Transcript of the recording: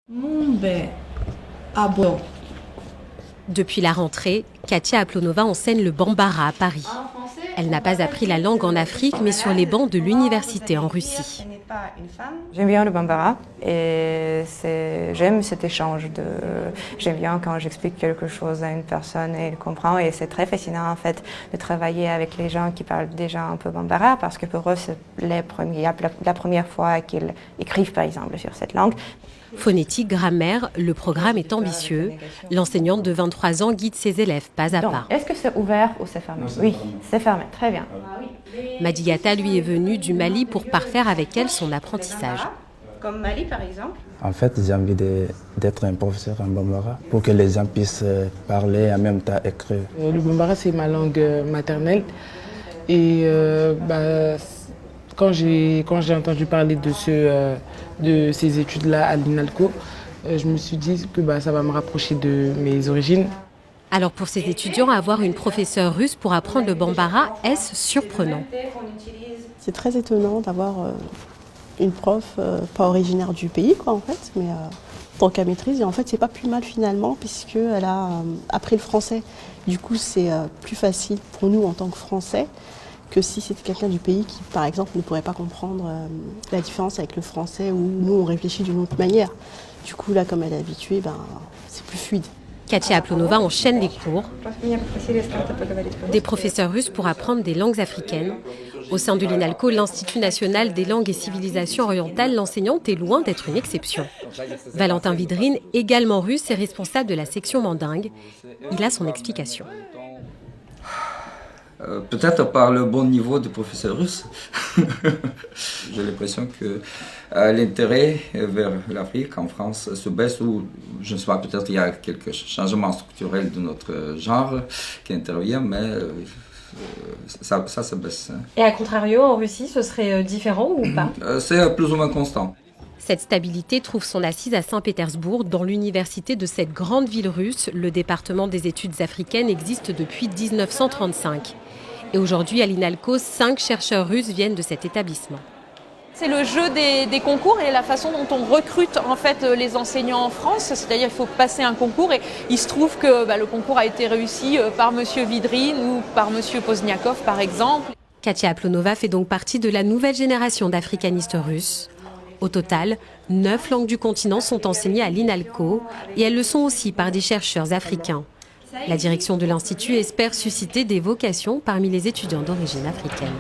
Ah bon? Depuis la rentrée, Katia Aplonova enseigne le bambara à Paris. Elle n'a pas appris la langue en Afrique, mais sur les bancs de l'université en Russie. J'aime bien le bambara et j'aime cet échange. J'aime bien quand j'explique quelque chose à une personne et elle comprend. Et c'est très fascinant en fait de travailler avec les gens qui parlent déjà un peu bambara parce que pour eux c'est la première fois qu'ils écrivent par exemple sur cette langue. Phonétique, grammaire, le programme est ambitieux. L'enseignante de 23 ans guide ses élèves pas à pas. Est-ce que c'est ouvert ou c'est fermé? Oui, c'est fermé, très bien. Madiata lui est venue du Mali pour parfaire avec elle son apprentissage. Comme Mali par exemple. En fait, j'ai envie d'être un professeur en bambara pour que les gens puissent parler et en même temps écrire. Le bambara, c'est ma langue maternelle. Et quand j'ai entendu parler de ces études-là à l'INALCO, je me suis dit que ça va me rapprocher de mes origines. Alors pour ces étudiants, avoir une professeure russe pour apprendre le bambara, est-ce surprenant? C'est très étonnant d'avoir une prof pas originaire du pays, quoi, en fait, mais tant qu'à maîtrise. Et en fait, c'est pas plus mal finalement, puisqu'elle a appris le français. Du coup, c'est plus facile pour nous en tant que Français que si c'était quelqu'un du pays qui, par exemple, ne pourrait pas comprendre la différence avec le français où nous, on réfléchit d'une autre manière. Du coup, là, comme elle est habituée, c'est plus fluide. Katia Aplonova enchaîne les cours. Des professeurs russes pour apprendre des langues africaines. Au sein de l'INALCO, l'Institut national des langues et civilisations orientales, l'enseignante est loin d'être une exception. Valentin Vidrine, également russe et responsable de la section mandingue, il a son explication. Peut-être par le bon niveau de professeur russe. J'ai l'impression que l'intérêt vers l'Afrique en France se baisse ou, je ne sais pas, peut-être il y a quelques changements structurels de notre genre qui intervient, mais ça se baisse. Et à contrario, en Russie, ce serait différent ou pas? C'est plus ou moins constant. Cette stabilité trouve son assise à Saint-Pétersbourg, dans l'université de cette grande ville russe. Le département des études africaines existe depuis 1935. Et aujourd'hui, à l'INALCO, 5 chercheurs russes viennent de cet établissement. C'est le jeu des concours et la façon dont on recrute en fait les enseignants en France. C'est-à-dire qu'il faut passer un concours et il se trouve que le concours a été réussi par monsieur Vidrine ou par monsieur Pozniakov par exemple. Katia Aplonova fait donc partie de la nouvelle génération d'africanistes russes. Au total, 9 langues du continent sont enseignées à l'INALCO et elles le sont aussi par des chercheurs africains. La direction de l'Institut espère susciter des vocations parmi les étudiants d'origine africaine.